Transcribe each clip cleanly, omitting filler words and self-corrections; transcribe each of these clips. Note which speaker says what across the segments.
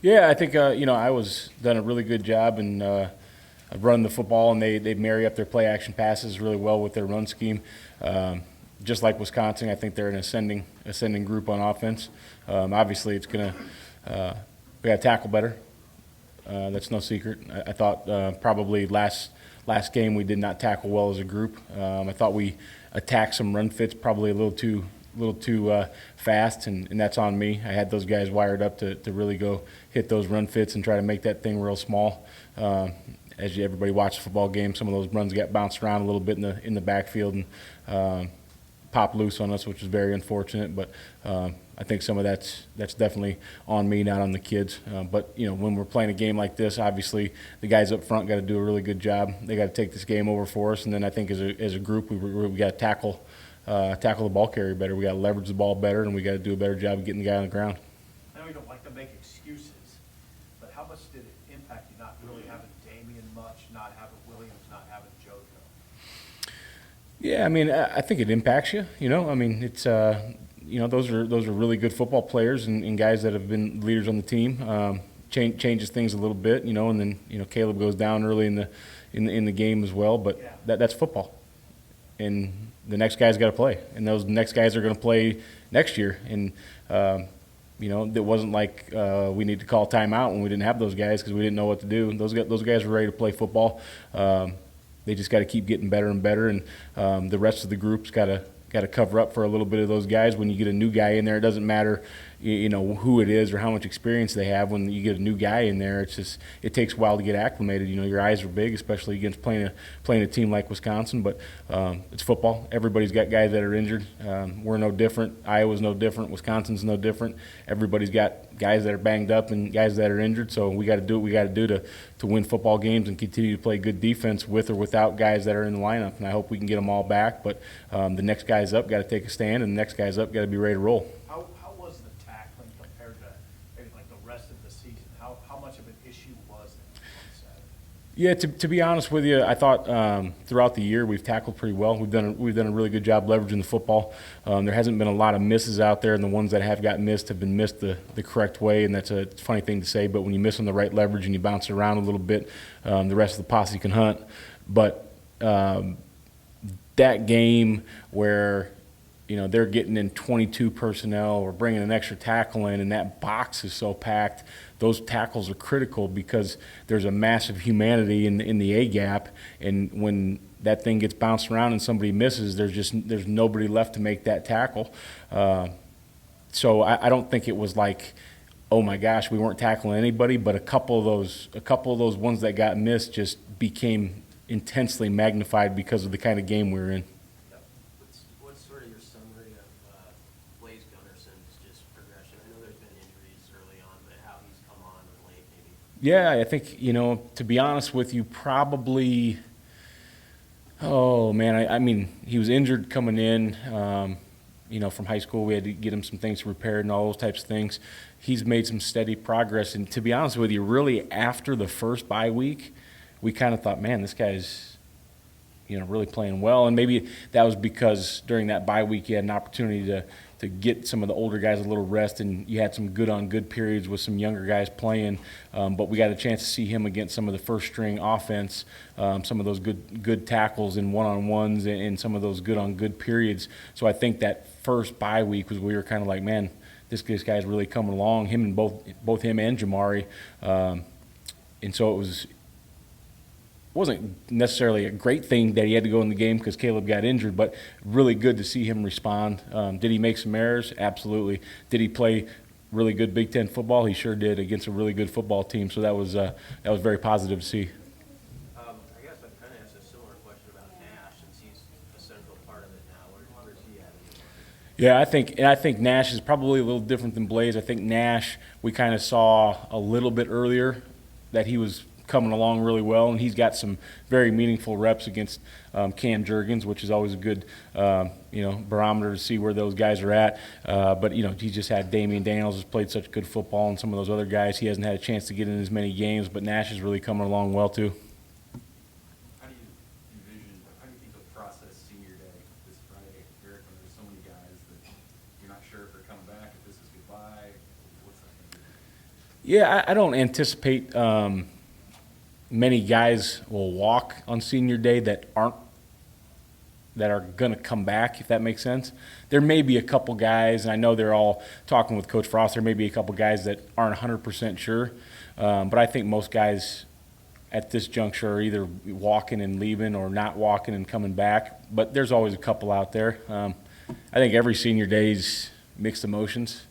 Speaker 1: Yeah, I think I was done a really good job and of running the football, and they marry up their play action passes really well with their run scheme. Just like Wisconsin, I think they're an ascending group on offense. Obviously, it's gonna we got to tackle better. That's no secret. I thought probably last game we did not tackle well as a group. I thought we attacked some run fits probably a little too fast, and that's on me. I had those guys wired up to really go hit those run fits and try to make that thing real small. Everybody watched the football game, some of those runs got bounced around a little bit in the backfield and popped loose on us, which was very unfortunate. But I think some of that's definitely on me, not on the kids. But when we're playing a game like this, obviously the guys up front got to do a really good job. They got to take this game over for us, and then I think as a group we got to tackle the ball carrier better. We got to leverage the ball better, and we got to do a better job of getting the guy on the ground.
Speaker 2: I know you don't like to make excuses, but how much did it impact you not really having Damian much, not having Williams, not having JoJo?
Speaker 1: Yeah, I mean, I think it impacts you. I mean, it's those are really good football players and guys that have been leaders on the team. Changes things a little bit, and then Caleb goes down early in the game as well. But that's football, and the next guy's got to play, and those next guys are going to play next year. And it wasn't like we need to call timeout when we didn't have those guys because we didn't know what to do. Those guys were ready to play football. They just got to keep getting better and better, and the rest of the group's got to cover up for a little bit of those guys. When you get a new guy in there, it doesn't matter who it is or how much experience they have. When you get a new guy in there, it takes a while to get acclimated. Your eyes are big, especially against playing a team like Wisconsin. But it's football. Everybody's got guys that are injured. We're no different. Iowa's no different. Wisconsin's no different. Everybody's got guys that are banged up and guys that are injured. So we got to do what we got to do to win football games and continue to play good defense with or without guys that are in the lineup. And I hope we can get them all back. But the next guys up got to take a stand, and the next guys up got to be ready to roll.
Speaker 2: How was the tackling compared to maybe like the rest of the season? How much of an issue was it on Saturday?
Speaker 1: Yeah, to be honest with you, I thought throughout the year we've tackled pretty well. We've done a really good job leveraging the football. There hasn't been a lot of misses out there, and the ones that have got missed have been missed the correct way. And that's a funny thing to say, but when you miss on the right leverage and you bounce around a little bit, the rest of the posse can hunt. But that game where they're getting in 22 personnel or bringing an extra tackle in, and that box is so packed. Those tackles are critical because there's a massive humanity in the A gap, and when that thing gets bounced around and somebody misses, there's nobody left to make that tackle. So I don't think it was like, oh my gosh, we weren't tackling anybody, but a couple of those ones that got missed just became intensely magnified because of the kind of game we were in.
Speaker 3: What's sort of your summary of Blaze Gunnarson's just progression? I know there's been injuries early on, but how he's come on and late maybe?
Speaker 1: Yeah, I think, to be honest with you, probably, oh man, I mean, he was injured coming in, from high school. We had to get him some things repaired and all those types of things. He's made some steady progress. And to be honest with you, really after the first bye week, we kind of thought, man, this guy's, really playing well. And maybe that was because during that bye week you had an opportunity to get some of the older guys a little rest, and you had some good periods with some younger guys playing. But we got a chance to see him against some of the first string offense, some of those good tackles and one-on-ones and some of those good periods. So I think that first bye week was we were kind of like, man, this guy's really coming along. Him and both him and Jamari. And so it wasn't necessarily a great thing that he had to go in the game because Caleb got injured, but really good to see him respond. Did he make some errors? Absolutely. Did he play really good Big Ten football? He sure did against a really good football team. So that was very positive to see.
Speaker 3: I guess I'd kind of ask a similar question about Nash, since he's a central part of it now. Where's he at?
Speaker 1: Yeah, I think Nash is probably a little different than Blaze. I think Nash, we kind of saw a little bit earlier that he was coming along really well, and he's got some very meaningful reps against Cam Jurgens, which is always a good barometer to see where those guys are at. But he just had Damian Daniels has played such good football, and some of those other guys he hasn't had a chance to get in as many games. But Nash is really coming along well too.
Speaker 4: How do you think you'll process senior day this Friday, Erik, when there's so many guys that you're not sure if they're coming back, if this is goodbye? What's that going to be?
Speaker 1: Yeah, I don't anticipate many guys will walk on senior day that are going to come back, if that makes sense. There may be a couple guys, and I know they're all talking with Coach Frost, there may be a couple guys that aren't 100% sure, but I think most guys at this juncture are either walking and leaving or not walking and coming back, but there's always a couple out there. I think every senior day's mixed emotions,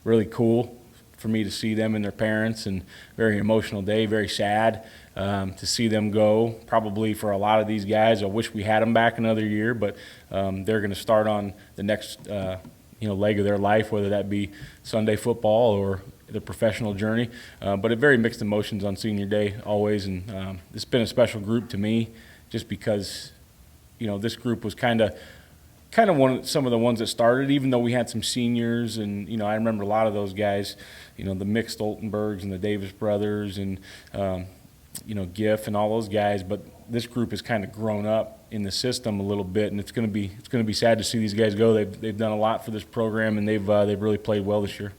Speaker 1: really cool for me to see them and their parents, and very emotional day, very sad to see them go. Probably for a lot of these guys, I wish we had them back another year, but they're going to start on the next leg of their life, whether that be Sunday football or the professional journey. But very mixed emotions on senior day always, and it's been a special group to me, just because this group was kind of some of the ones that started, even though we had some seniors, and I remember a lot of those guys, the mixed Oltenbergs and the Davis brothers and Giff and all those guys, but this group has kind of grown up in the system a little bit, and it's going to be sad to see these guys go. They've done a lot for this program, and they've really played well this year.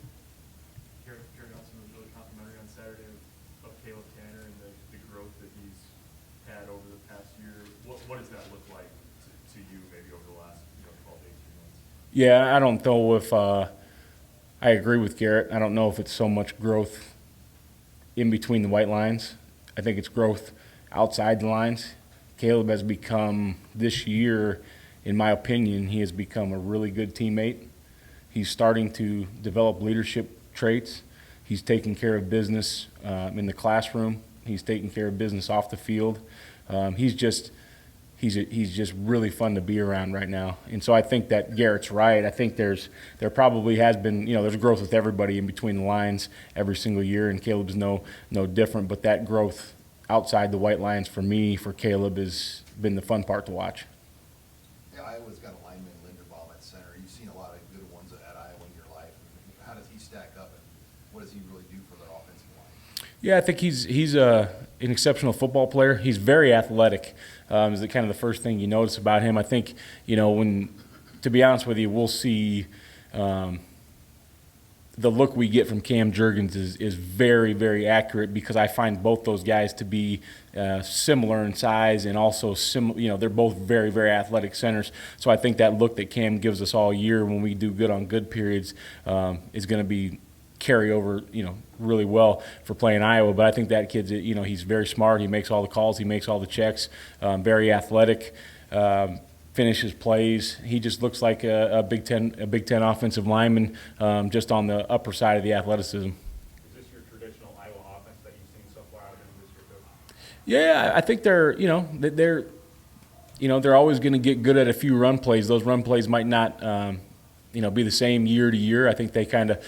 Speaker 4: Gary Nelson was really complimentary on Saturday of Caleb Tanner and the growth that he's had over the past year. What does that look like to you maybe over the last 12 to 18 months?
Speaker 1: Yeah, I don't know if I agree with Garrett. I don't know if it's so much growth in between the white lines. I think it's growth outside the lines. Caleb has become, this year, in my opinion, he has become a really good teammate. He's starting to develop leadership traits. He's taking care of business in the classroom. He's taking care of business off the field. He's just really fun to be around right now. And so I think that Garrett's right. I think there probably has been, there's growth with everybody in between the lines every single year, and Caleb's no different. But that growth outside the white lines for me, for Caleb, has been the fun part to watch.
Speaker 5: Yeah, Iowa's got a lineman, Linderbaum, at center. You've seen a lot of good ones at Iowa in your life. How does he stack up, and what does he really do for their offensive line?
Speaker 1: Yeah, I think he's an exceptional football player. He's very athletic. Is the kind of the first thing you notice about him. I think, when, to be honest with you, we'll see the look we get from Cam Jurgens is very, very accurate, because I find both those guys to be similar in size, and also they're both very, very athletic centers. So I think that look that Cam gives us all year when we do good on good periods is going to be carry over, really well for playing Iowa. But I think that kid's, he's very smart. He makes all the calls. He makes all the checks. Very athletic. Finishes plays. He just looks like a Big Ten offensive lineman, just on the upper side of the athleticism.
Speaker 4: Is this your traditional Iowa offense that you've seen so far out of him this year, Coach?
Speaker 1: Yeah, I think they're always going to get good at a few run plays. Those run plays might not be the same year to year. I think they kind of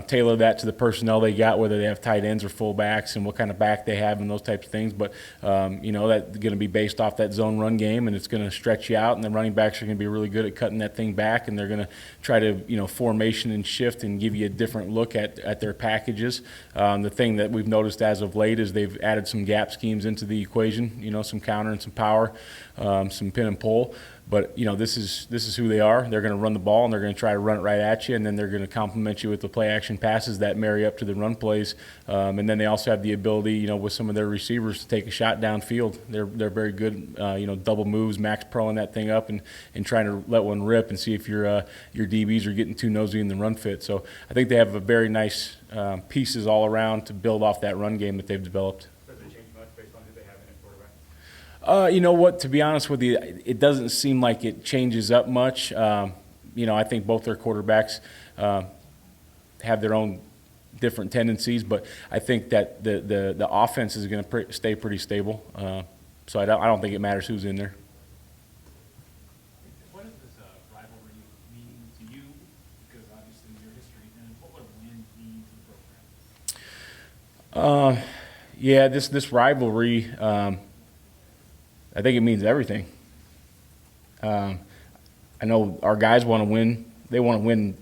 Speaker 1: tailor that to the personnel they got, whether they have tight ends or fullbacks and what kind of back they have and those types of things. But, that's going to be based off that zone run game, and it's going to stretch you out, and the running backs are going to be really good at cutting that thing back, and they're going to try to, formation and shift and give you a different look at their packages. The thing that we've noticed as of late is they've added some gap schemes into the equation, some counter and some power, some pin and pull. But, this is who they are. They're going to run the ball, and they're going to try to run it right at you, and then they're going to complement you with the play-action passes that marry up to the run plays. And then they also have the ability, with some of their receivers to take a shot downfield. They're very good, double moves, max proing that thing up and trying to let one rip and see if your DBs are getting too nosy in the run fit. So I think they have a very nice pieces all around to build off that run game that they've developed. You know what? To be honest with you, it doesn't seem like it changes up much. I think both their quarterbacks have their own different tendencies, but I think that the offense is going to stay pretty stable. So I don't think it matters who's in there.
Speaker 6: What does this rivalry mean to you? Because obviously your history, and what would a win mean to the program?
Speaker 1: Yeah, this rivalry. I think it means everything. I know our guys want to win. They want to win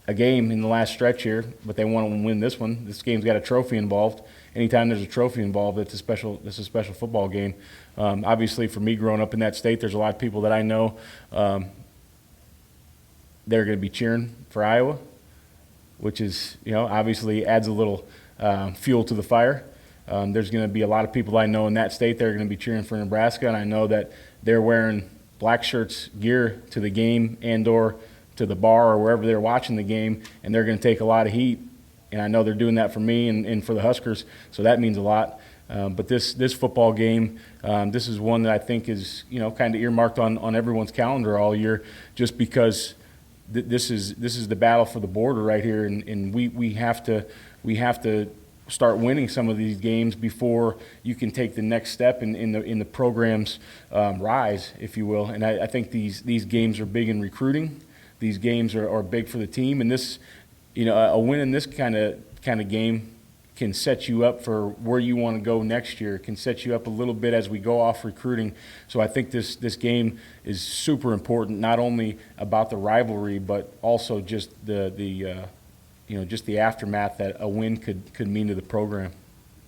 Speaker 1: a game in the last stretch here, but they want to win this one. This game's got a trophy involved. Anytime there's a trophy involved, it's a special football game. Obviously, for me growing up in that state, there's a lot of people that I know they're going to be cheering for Iowa, which is, obviously adds a little fuel to the fire. There's going to be a lot of people I know in that state that are going to be cheering for Nebraska, and I know that they're wearing black shirts gear to the game and/or to the bar or wherever they're watching the game, and they're going to take a lot of heat. And I know they're doing that for me and for the Huskers, so that means a lot. But this football game, this is one that I think is kind of earmarked on everyone's calendar all year, just because this is the battle for the border right here, and we have to start winning some of these games before you can take the next step in the program's rise, if you will. And I think these games are big in recruiting. These games are big for the team, and this, a win in this kind of game can set you up for where you want to go next year. It can set you up a little bit as we go off recruiting. So I think this game is super important, not only about the rivalry, but also just the aftermath that a win could mean to the program.